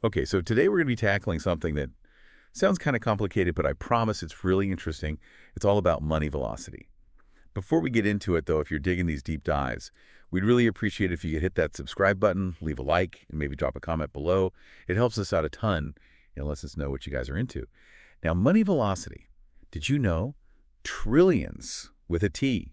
Okay, so today we're going to be tackling something that sounds kind of complicated, but I promise it's really interesting. It's all about money velocity. Before we get into it, though, if you're digging these deep dives, we'd really appreciate if you could hit that subscribe button, leave a like, and maybe drop a comment below. It helps us out a ton and lets us know what you guys are into. Now, money velocity. Did you know? Trillions with a T.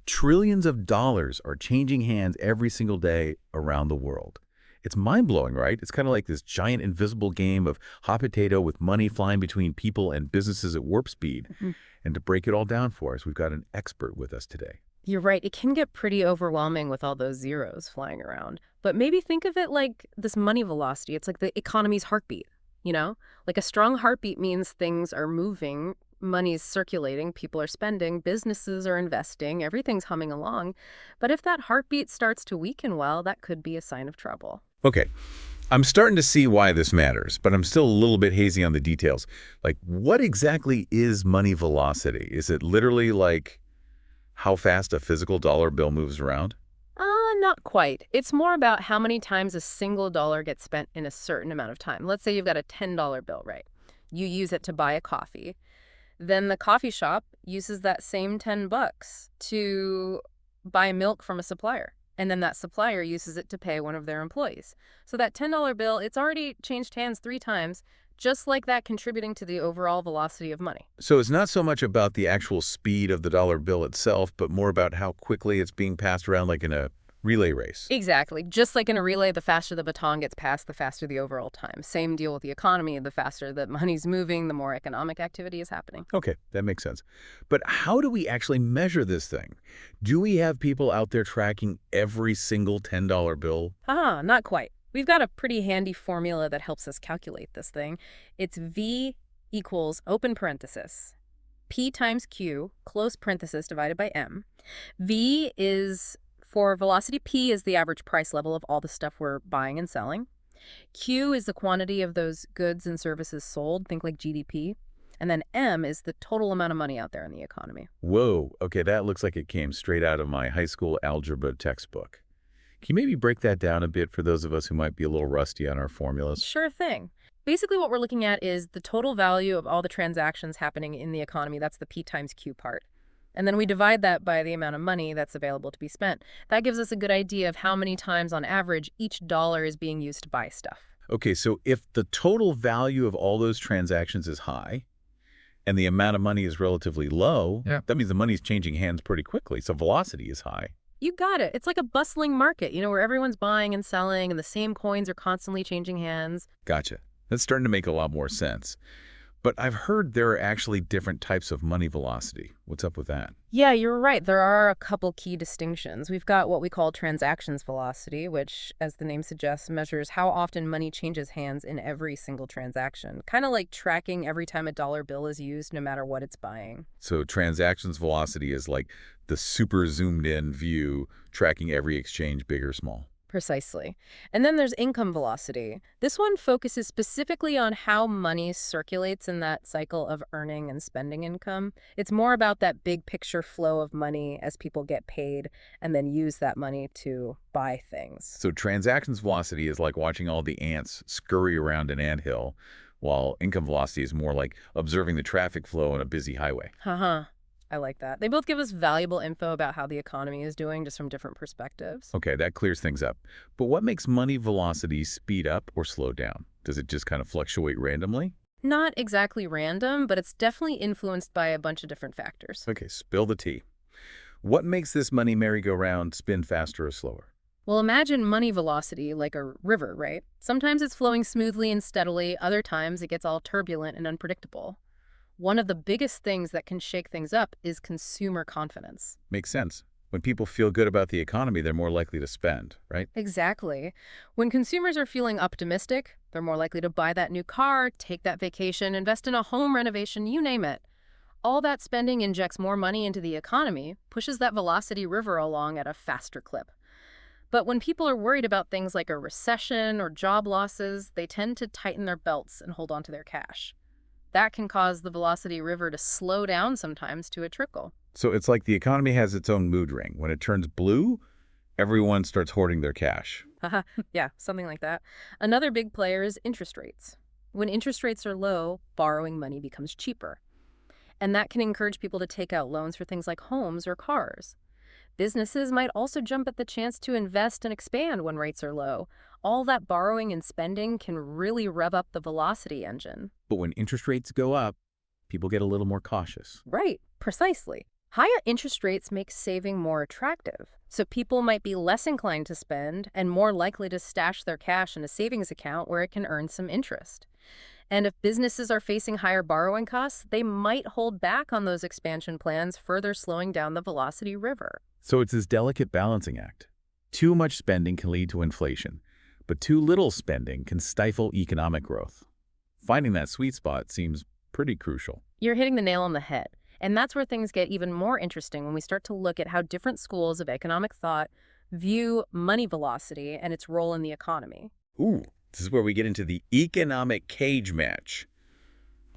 Trillions of dollars are changing hands every single day around the world. It's mind-blowing, right? It's kind of like this giant invisible game of hot potato with money flying between people and businesses at warp speed. Mhm. And to break it all down for us, we've got an expert with us today. You're right. It can get pretty overwhelming with all those zeros flying around. But maybe think of it like this money velocity. It's like the economy's heartbeat, you know? Like a strong heartbeat means things are moving, money's circulating, people are spending, businesses are investing, everything's humming along. But if that heartbeat starts to weaken, well, that could be a sign of trouble. Okay, I'm starting to see why this matters, but I'm still a little bit hazy on the details. Like, what exactly is money velocity? Is it literally like how fast a physical dollar bill moves around? Not quite. It's more about how many times a single dollar gets spent in a certain amount of time. Let's say you've got a $10 bill, right? You use it to buy a coffee. Then the coffee shop uses that same 10 bucks to buy milk from a supplier. And then that supplier uses it to pay one of their employees. So that $10 bill, it's already changed hands 3 times, just like that contributing to the overall velocity of money. So it's not so much about the actual speed of the dollar bill itself, but more about how quickly it's being passed around like in a relay race. Exactly. Just like in a relay, the faster the baton gets passed, the faster the overall time. Same deal with the economy. The faster that money's moving, the more economic activity is happening. Okay, that makes sense. But how do we actually measure this thing? Do we have people out there tracking every single $10 bill? Not quite. We've got a pretty handy formula that helps us calculate this thing. It's V equals open parenthesis, P times Q, close parenthesis divided by M. V is for velocity. P is the average price level of all the stuff we're buying and selling. Q is the quantity of those goods and services sold, think like GDP. And then M is the total amount of money out there in the economy. Whoa, okay, that looks like it came straight out of my high school algebra textbook. Can you maybe break that down a bit for those of us who might be a little rusty on our formulas? Sure thing. Basically, what we're looking at is the total value of all the transactions happening in the economy. That's the P times Q part. And then we divide that by the amount of money that's available to be spent. That gives us a good idea of how many times on average each dollar is being used to buy stuff. Okay, so if the total value of all those transactions is high and the amount of money is relatively low, Yeah. that means the money's changing hands pretty quickly, so velocity is high. You got it. It's like a bustling market, where everyone's buying and selling and the same coins are constantly changing hands. Gotcha. That's starting to make a lot more sense. But I've heard there are actually different types of money velocity. What's up with that? Yeah, you're right. There are a couple key distinctions. We've got what we call transactions velocity, which, as the name suggests, measures how often money changes hands in every single transaction. Kind of like tracking every time a dollar bill is used, no matter what it's buying. So transactions velocity is like the super zoomed in view tracking every exchange, big or small. Precisely. And then there's income velocity. This one focuses specifically on how money circulates in that cycle of earning and spending income. It's more about that big picture flow of money as people get paid and then use that money to buy things. So transactions velocity is like watching all the ants scurry around an anthill, while income velocity is more like observing the traffic flow on a busy highway. Haha. I like that. They both give us valuable info about how the economy is doing, just from different perspectives. Okay, that clears things up. But what makes money velocity speed up or slow down? Does it just kind of fluctuate randomly? Not exactly random, but it's definitely influenced by a bunch of different factors. Okay, spill the tea. What makes this money merry-go-round spin faster or slower? Well, imagine money velocity like a river, right? Sometimes it's flowing smoothly and steadily, other times it gets all turbulent and unpredictable. One of the biggest things that can shake things up is consumer confidence. Makes sense. When people feel good about the economy, they're more likely to spend, right? Exactly. When consumers are feeling optimistic, they're more likely to buy that new car, take that vacation, invest in a home renovation, you name it. All that spending injects more money into the economy, pushes that velocity river along at a faster clip. But when people are worried about things like a recession or job losses, they tend to tighten their belts and hold on to their cash. That can cause the velocity river to slow down sometimes to a trickle. So it's like the economy has its own mood ring. When it turns blue, everyone starts hoarding their cash. Yeah, something like that. Another big player is interest rates. When interest rates are low, borrowing money becomes cheaper. And that can encourage people to take out loans for things like homes or cars. Businesses might also jump at the chance to invest and expand when rates are low. All that borrowing and spending can really rev up the velocity engine. But when interest rates go up, people get a little more cautious. Right, precisely. Higher interest rates make saving more attractive. So people might be less inclined to spend and more likely to stash their cash in a savings account where it can earn some interest. And if businesses are facing higher borrowing costs, they might hold back on those expansion plans, further slowing down the velocity river. So it's this delicate balancing act. Too much spending can lead to inflation, but too little spending can stifle economic growth. Finding that sweet spot seems pretty crucial. You're hitting the nail on the head. And that's where things get even more interesting when we start to look at how different schools of economic thought view money velocity and its role in the economy. Ooh, this is where we get into the economic cage match.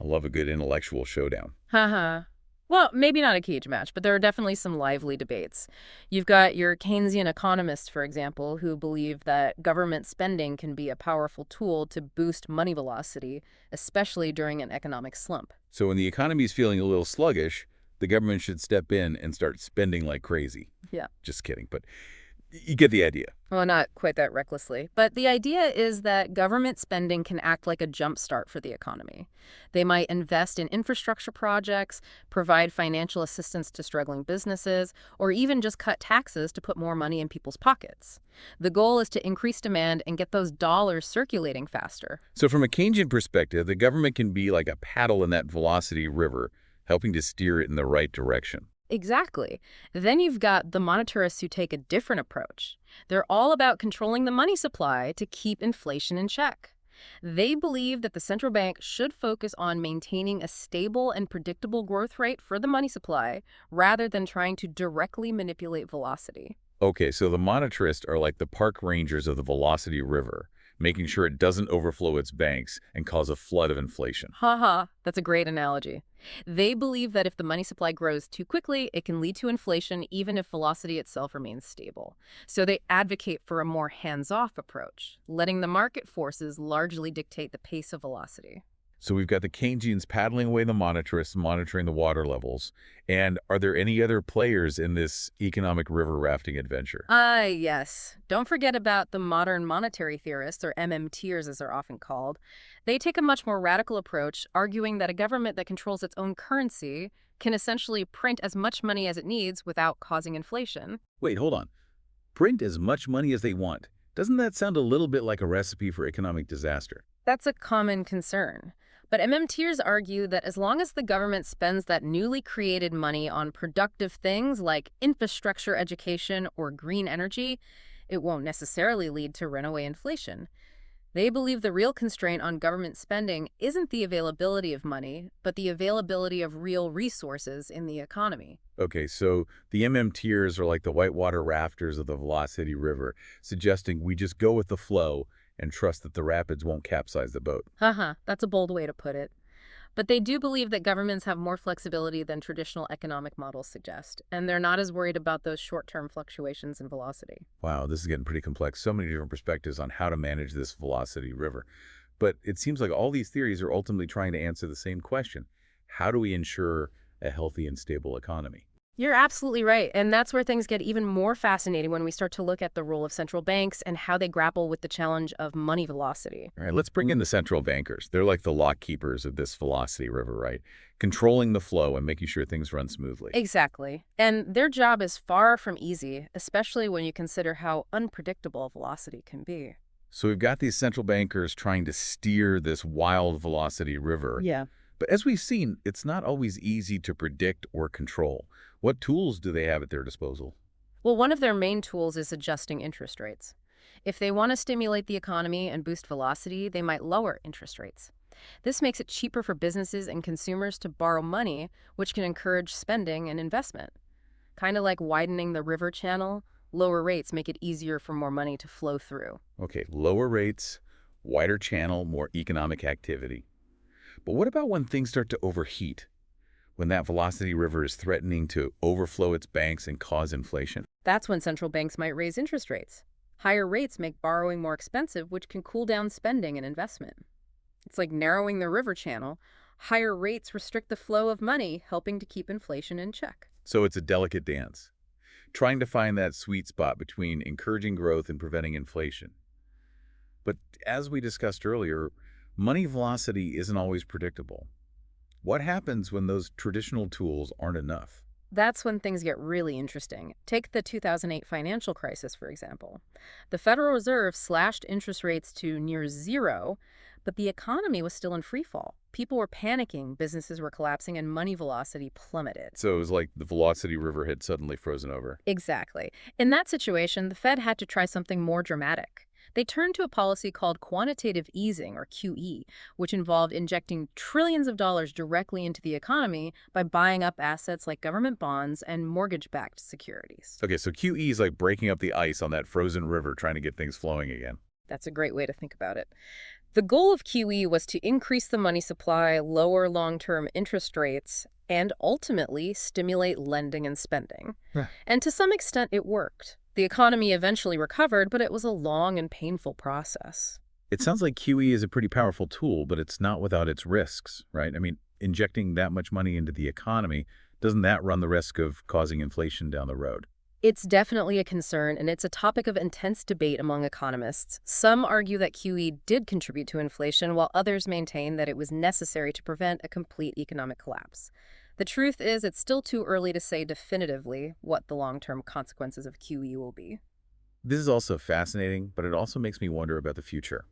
I love a good intellectual showdown. Haha. Well, maybe not a cage match, but there are definitely some lively debates. You've got your Keynesian economists, for example, who believe that government spending can be a powerful tool to boost money velocity, especially during an economic slump. So when the economy is feeling a little sluggish, the government should step in and start spending like crazy. Yeah. Just kidding, but you get the idea. Well, not quite that recklessly. But the idea is that government spending can act like a jumpstart for the economy. They might invest in infrastructure projects, provide financial assistance to struggling businesses, or even just cut taxes to put more money in people's pockets. The goal is to increase demand and get those dollars circulating faster. So from a Keynesian perspective, the government can be like a paddle in that velocity river, helping to steer it in the right direction. Exactly. Then you've got the monetarists who take a different approach. They're all about controlling the money supply to keep inflation in check. They believe that the central bank should focus on maintaining a stable and predictable growth rate for the money supply rather than trying to directly manipulate velocity. Okay, so the monetarists are like the park rangers of the velocity river, making sure it doesn't overflow its banks and cause a flood of inflation. Haha, that's a great analogy. They believe that if the money supply grows too quickly, it can lead to inflation even if velocity itself remains stable. So they advocate for a more hands-off approach, letting the market forces largely dictate the pace of velocity. So we've got the Keynesians paddling away the monetarists, monitoring the water levels. And are there any other players in this economic river rafting adventure? Yes. Don't forget about the modern monetary theorists, or MMTers as they're often called. They take a much more radical approach, arguing that a government that controls its own currency can essentially print as much money as it needs without causing inflation. Wait, hold on. Print as much money as they want. Doesn't that sound a little bit like a recipe for economic disaster? That's a common concern. But MMTers argue that as long as the government spends that newly created money on productive things like infrastructure, education, or green energy, it won't necessarily lead to runaway inflation. They believe the real constraint on government spending isn't the availability of money, but the availability of real resources in the economy. Okay, so the MMTers are like the whitewater rafters of the Velocity River, suggesting we just go with the flow and trust that the rapids won't capsize the boat. Haha, that's a bold way to put it. But they do believe that governments have more flexibility than traditional economic models suggest, and they're not as worried about those short-term fluctuations in velocity. Wow, this is getting pretty complex. So many different perspectives on how to manage this Velocity River. But it seems like all these theories are ultimately trying to answer the same question. How do we ensure a healthy and stable economy? You're absolutely right, and that's where things get even more fascinating when we start to look at the role of central banks and how they grapple with the challenge of money velocity. All right, let's bring in the central bankers. They're like the lock keepers of this Velocity River, right? Controlling the flow and making sure things run smoothly. Exactly. And their job is far from easy, especially when you consider how unpredictable velocity can be. So we've got these central bankers trying to steer this wild Velocity River. Yeah. But as we've seen, it's not always easy to predict or control. What tools do they have at their disposal? Well, one of their main tools is adjusting interest rates. If they want to stimulate the economy and boost velocity, they might lower interest rates. This makes it cheaper for businesses and consumers to borrow money, which can encourage spending and investment. Kind of like widening the river channel, lower rates make it easier for more money to flow through. Okay, lower rates, wider channel, more economic activity. But what about when things start to overheat? When that Velocity River is threatening to overflow its banks and cause inflation? That's when central banks might raise interest rates. Higher rates make borrowing more expensive, which can cool down spending and investment. It's like narrowing the river channel. Higher rates restrict the flow of money, helping to keep inflation in check. So it's a delicate dance, trying to find that sweet spot between encouraging growth and preventing inflation. But as we discussed earlier, money velocity isn't always predictable. What happens when those traditional tools aren't enough? That's when things get really interesting. Take the 2008 financial crisis, for example. The Federal Reserve slashed interest rates to near zero, but the economy was still in free fall. People were panicking, businesses were collapsing, and money velocity plummeted. So it was like the velocity river had suddenly frozen over. Exactly. In that situation, the Fed had to try something more dramatic. They turned to a policy called quantitative easing, or QE, which involved injecting trillions of dollars directly into the economy by buying up assets like government bonds and mortgage-backed securities. Okay, so QE is like breaking up the ice on that frozen river trying to get things flowing again. That's a great way to think about it. The goal of QE was to increase the money supply, lower long-term interest rates, and ultimately stimulate lending and spending. Yeah. And to some extent, it worked. The economy eventually recovered, but it was a long and painful process. It sounds like QE is a pretty powerful tool, but it's not without its risks, right? I mean, injecting that much money into the economy, doesn't that run the risk of causing inflation down the road? It's definitely a concern, and it's a topic of intense debate among economists. Some argue that QE did contribute to inflation, while others maintain that it was necessary to prevent a complete economic collapse. The truth is, it's still too early to say definitively what the long-term consequences of QE will be. This is also fascinating, but it also makes me wonder about the future.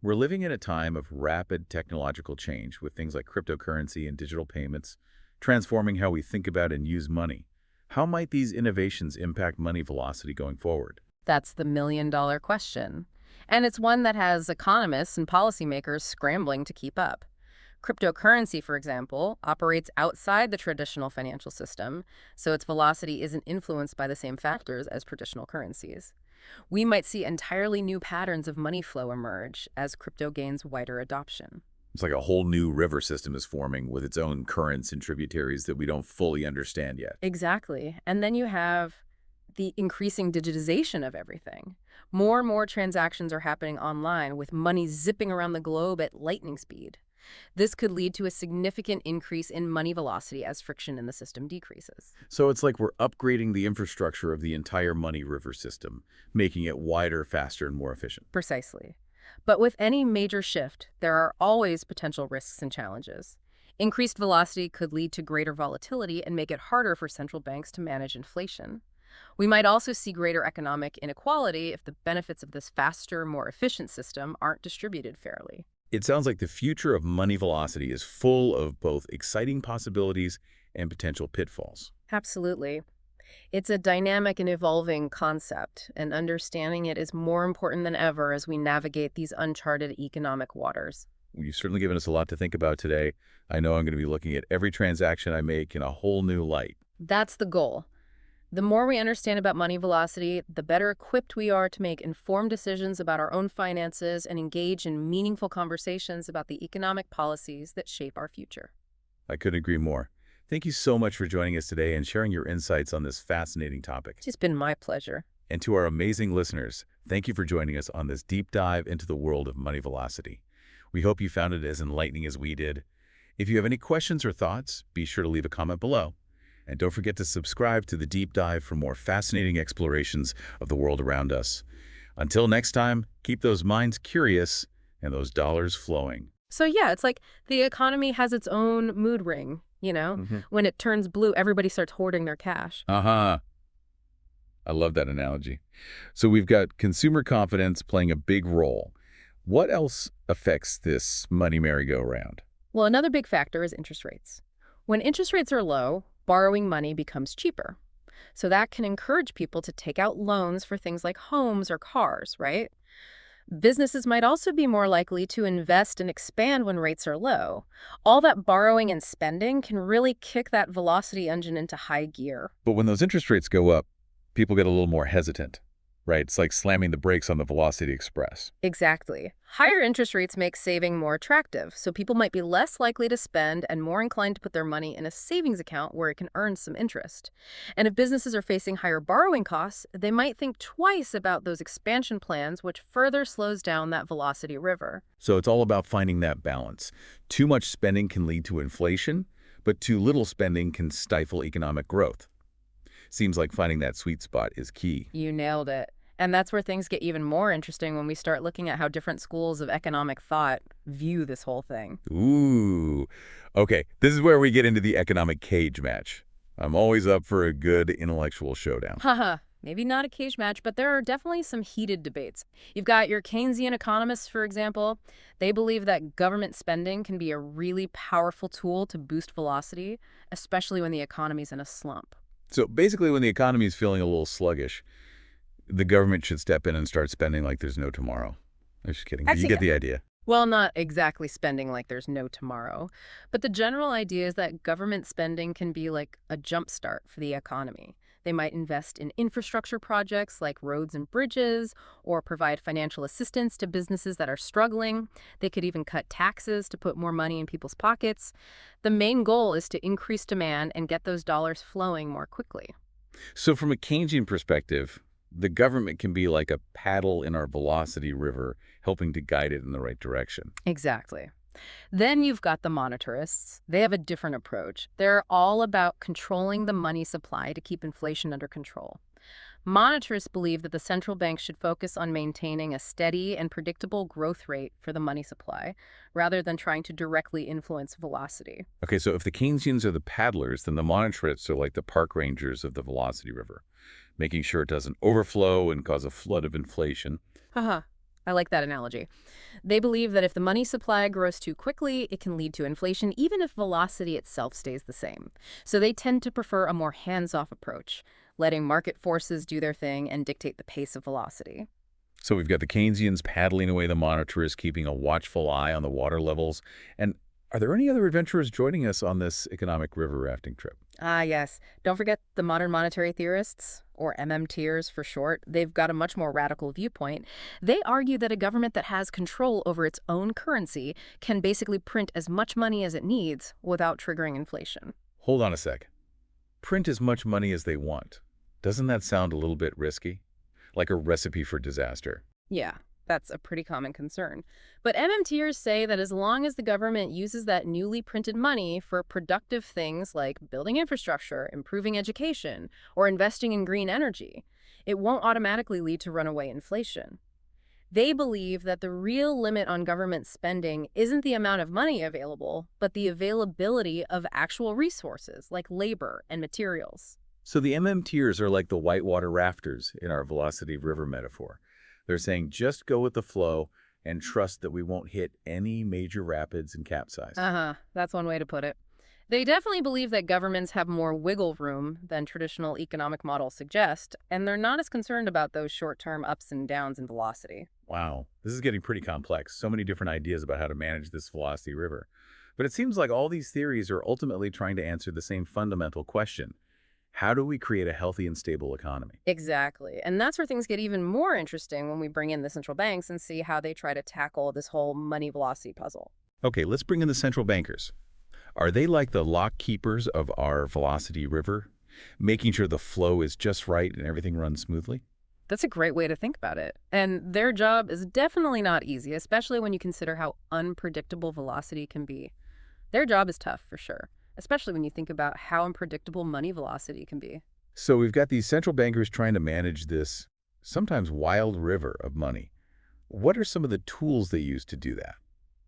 We're living in a time of rapid technological change with things like cryptocurrency and digital payments, transforming how we think about and use money. How might these innovations impact money velocity going forward? That's the million-dollar question. And it's one that has economists and policymakers scrambling to keep up. Cryptocurrency, for example, operates outside the traditional financial system, so its velocity isn't influenced by the same factors as traditional currencies. We might see entirely new patterns of money flow emerge as crypto gains wider adoption. It's like a whole new river system is forming with its own currents and tributaries that we don't fully understand yet. Exactly. And then you have the increasing digitization of everything. More and more transactions are happening online with money zipping around the globe at lightning speed. This could lead to a significant increase in money velocity as friction in the system decreases. So it's like we're upgrading the infrastructure of the entire money river system, making it wider, faster, and more efficient. Precisely. But with any major shift, there are always potential risks and challenges. Increased velocity could lead to greater volatility and make it harder for central banks to manage inflation. We might also see greater economic inequality if the benefits of this faster, more efficient system aren't distributed fairly. It sounds like the future of money velocity is full of both exciting possibilities and potential pitfalls. Absolutely. It's a dynamic and evolving concept, and understanding it is more important than ever as we navigate these uncharted economic waters. You've certainly given us a lot to think about today. I know I'm going to be looking at every transaction I make in a whole new light. That's the goal. The more we understand about money velocity, the better equipped we are to make informed decisions about our own finances and engage in meaningful conversations about the economic policies that shape our future. I couldn't agree more. Thank you so much for joining us today and sharing your insights on this fascinating topic. It's just been my pleasure. And to our amazing listeners, thank you for joining us on this deep dive into the world of money velocity. We hope you found it as enlightening as we did. If you have any questions or thoughts, be sure to leave a comment below. And don't forget to subscribe to The Deep Dive for more fascinating explorations of the world around us. Until next time, keep those minds curious and those dollars flowing. So yeah, it's like the economy has its own mood ring, you know? When it turns blue, everybody starts hoarding their cash. Uh-huh. I love that analogy. So we've got consumer confidence playing a big role. What else affects this money merry-go-round? Well, another big factor is interest rates. When interest rates are low, borrowing money becomes cheaper. So that can encourage people to take out loans for things like homes or cars, right? Businesses might also be more likely to invest and expand when rates are low. All that borrowing and spending can really kick that velocity engine into high gear. But when those interest rates go up, people get a little more hesitant. Right, it's like slamming the brakes on the Velocity Express. Exactly. Higher interest rates make saving more attractive, so people might be less likely to spend and more inclined to put their money in a savings account where it can earn some interest. And if businesses are facing higher borrowing costs, they might think twice about those expansion plans, which further slows down that velocity river. So it's all about finding that balance. Too much spending can lead to inflation, but too little spending can stifle economic growth. Seems like finding that sweet spot is key. You nailed it. And that's where things get even more interesting when we start looking at how different schools of economic thought view this whole thing. Ooh. Okay, this is where we get into the economic cage match. I'm always up for a good intellectual showdown. Haha, maybe not a cage match, but there are definitely some heated debates. You've got your Keynesian economists, for example. They believe that government spending can be a really powerful tool to boost velocity, especially when the economy's in a slump. So basically, when the economy is feeling a little sluggish, the government should step in and start spending like there's no tomorrow. I'm just kidding, but you Actually, get the idea. well, not exactly spending like there's no tomorrow, but the general idea is that government spending can be like a jump start for the economy. They might invest in infrastructure projects like roads and bridges, or provide financial assistance to businesses that are struggling. They could even cut taxes to put more money in people's pockets. The main goal is to increase demand and get those dollars flowing more quickly. So from a Keynesian perspective, the government can be like a paddle in our velocity river, helping to guide it in the right direction. Exactly. Then you've got the monetarists. They have a different approach. They're all about controlling the money supply to keep inflation under control. Monetarists believe that the central bank should focus on maintaining a steady and predictable growth rate for the money supply, rather than trying to directly influence velocity. Okay, so if the Keynesians are the paddlers, then the monetarists are like the park rangers of the velocity river, making sure it doesn't overflow and cause a flood of inflation. Haha, I like that analogy. They believe that if the money supply grows too quickly, it can lead to inflation, even if velocity itself stays the same. So they tend to prefer a more hands-off approach, letting market forces do their thing and dictate the pace of velocity. So we've got the Keynesians paddling away the monetarists, keeping a watchful eye on the water levels. And are there any other adventurers joining us on this economic river rafting trip? Ah, yes. Don't forget the modern monetary theorists, or MMTers for short. They've got a much more radical viewpoint. They argue that a government that has control over its own currency can basically print as much money as it needs without triggering inflation. Hold on a sec. Print as much money as they want. Doesn't that sound a little bit risky? Like a recipe for disaster. Yeah, that's a pretty common concern. But MMTers say that as long as the government uses that newly printed money for productive things like building infrastructure, improving education, or investing in green energy, it won't automatically lead to runaway inflation. They believe that the real limit on government spending isn't the amount of money available, but the availability of actual resources like labor and materials. So the MMTers are like the whitewater rafters in our velocity river metaphor. They're saying just go with the flow and trust that we won't hit any major rapids and capsize. Uh-huh, that's one way to put it. They definitely believe that governments have more wiggle room than traditional economic models suggest, and they're not as concerned about those short-term ups and downs in velocity. Wow, this is getting pretty complex. So many different ideas about how to manage this velocity river. But it seems like all these theories are ultimately trying to answer the same fundamental question. How do we create a healthy and stable economy? Exactly. And that's where things get even more interesting when we bring in the central banks and see how they try to tackle this whole money velocity puzzle. Okay, let's bring in the central bankers. Are they like the lock keepers of our velocity river, making sure the flow is just right and everything runs smoothly? That's a great way to think about it. And their job is definitely not easy, especially when you consider how unpredictable velocity can be. Their job is tough, for sure, especially when you think about how unpredictable money velocity can be. So we've got these central bankers trying to manage this sometimes wild river of money. What are some of the tools they use to do that?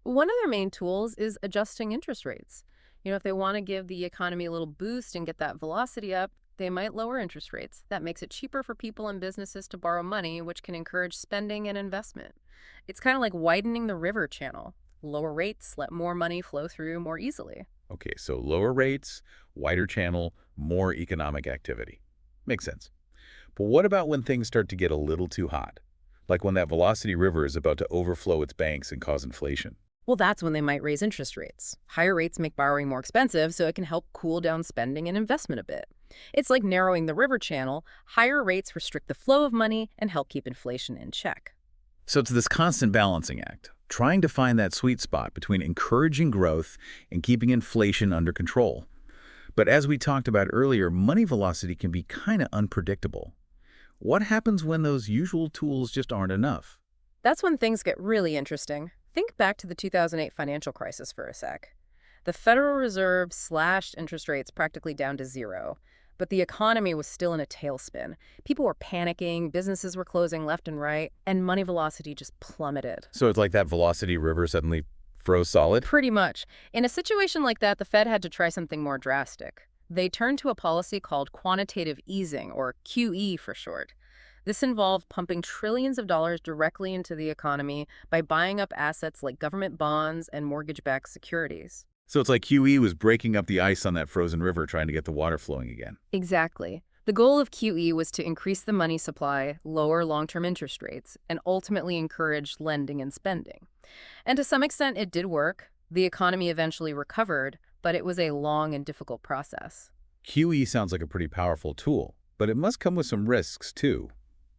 One of their main tools is adjusting interest rates. If they want to give the economy a little boost and get that velocity up, they might lower interest rates. That makes it cheaper for people and businesses to borrow money, which can encourage spending and investment. It's kind of like widening the river channel. Lower rates let more money flow through more easily. Okay, so lower rates, wider channel, more economic activity. Makes sense. But what about when things start to get a little too hot? Like when that velocity river is about to overflow its banks and cause inflation. Well, that's when they might raise interest rates. Higher rates make borrowing more expensive, so it can help cool down spending and investment a bit. It's like narrowing the river channel. Higher rates restrict the flow of money and help keep inflation in check. So it's this constant balancing act, trying to find that sweet spot between encouraging growth and keeping inflation under control. But as we talked about earlier, money velocity can be kind of unpredictable. What happens when those usual tools just aren't enough? That's when things get really interesting. Think back to the 2008 financial crisis for a sec. The Federal Reserve slashed interest rates practically down to zero, but the economy was still in a tailspin. People were panicking, businesses were closing left and right, and money velocity just plummeted. So it's like that velocity river suddenly froze solid? Pretty much. In a situation like that, the Fed had to try something more drastic. They turned to a policy called quantitative easing, or QE for short. This involved pumping trillions of dollars directly into the economy by buying up assets like government bonds and mortgage-backed securities. So it's like QE was breaking up the ice on that frozen river trying to get the water flowing again. Exactly. The goal of QE was to increase the money supply, lower long-term interest rates, and ultimately encourage lending and spending. And to some extent, it did work. The economy eventually recovered, but it was a long and difficult process. QE sounds like a pretty powerful tool, but it must come with some risks too,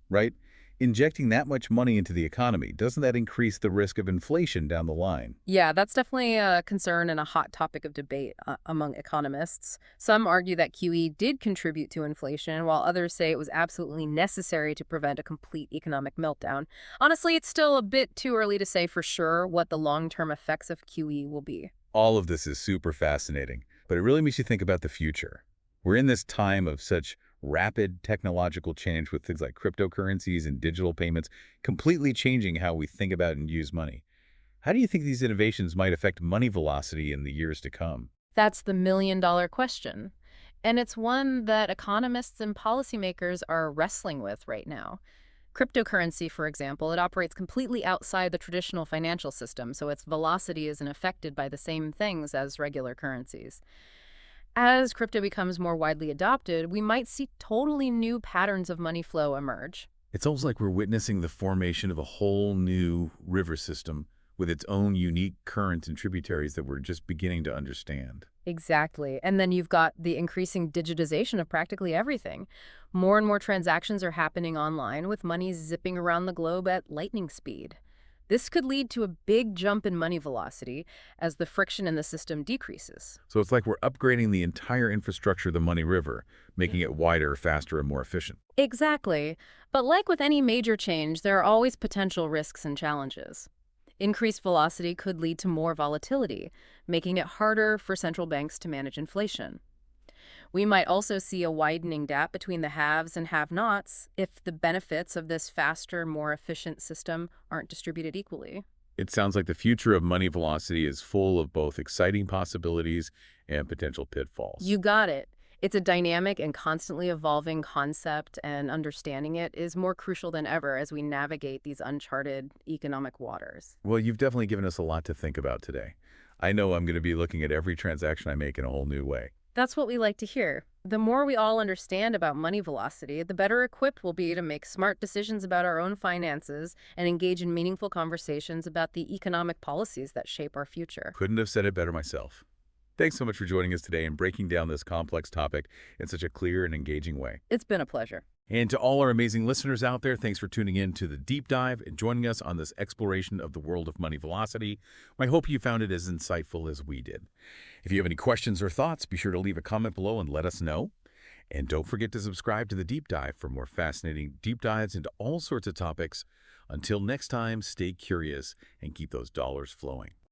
right? Injecting that much money into the economy, doesn't that increase the risk of inflation down the line? Yeah, that's definitely a concern and a hot topic of debate among economists. Some argue that QE did contribute to inflation, while others say it was absolutely necessary to prevent a complete economic meltdown. Honestly, it's still a bit too early to say for sure what the long-term effects of QE will be. All of this is super fascinating, but it really makes you think about the future. We're in this time of such rapid technological change with things like cryptocurrencies and digital payments completely changing how we think about and use money. How do you think these innovations might affect money velocity in the years to come? That's the million-dollar question. And it's one that economists and policymakers are wrestling with right now. Cryptocurrency, for example, it operates completely outside the traditional financial system, so its velocity isn't affected by the same things as regular currencies. As crypto becomes more widely adopted, we might see totally new patterns of money flow emerge. It's almost like we're witnessing the formation of a whole new river system with its own unique currents and tributaries that we're just beginning to understand. Exactly. And then you've got the increasing digitization of practically everything. More and more transactions are happening online, with money zipping around the globe at lightning speed. This could lead to a big jump in money velocity as the friction in the system decreases. So it's like we're upgrading the entire infrastructure of the money river, making it wider, faster, and more efficient. Exactly. But like with any major change, there are always potential risks and challenges. Increased velocity could lead to more volatility, making it harder for central banks to manage inflation. We might also see a widening gap between the haves and have-nots if the benefits of this faster, more efficient system aren't distributed equally. It sounds like the future of money velocity is full of both exciting possibilities and potential pitfalls. You got it. It's a dynamic and constantly evolving concept, and understanding it is more crucial than ever as we navigate these uncharted economic waters. Well, you've definitely given us a lot to think about today. I know I'm going to be looking at every transaction I make in a whole new way. That's what we like to hear. The more we all understand about money velocity, the better equipped we'll be to make smart decisions about our own finances and engage in meaningful conversations about the economic policies that shape our future. Couldn't have said it better myself. Thanks so much for joining us today and breaking down this complex topic in such a clear and engaging way. It's been a pleasure. And to all our amazing listeners out there, thanks for tuning in to the deep dive and joining us on this exploration of the world of money velocity. I hope you found it as insightful as we did. If you have any questions or thoughts, be sure to leave a comment below and let us know. And don't forget to subscribe to the deep dive for more fascinating deep dives into all sorts of topics. Until next time, stay curious and keep those dollars flowing.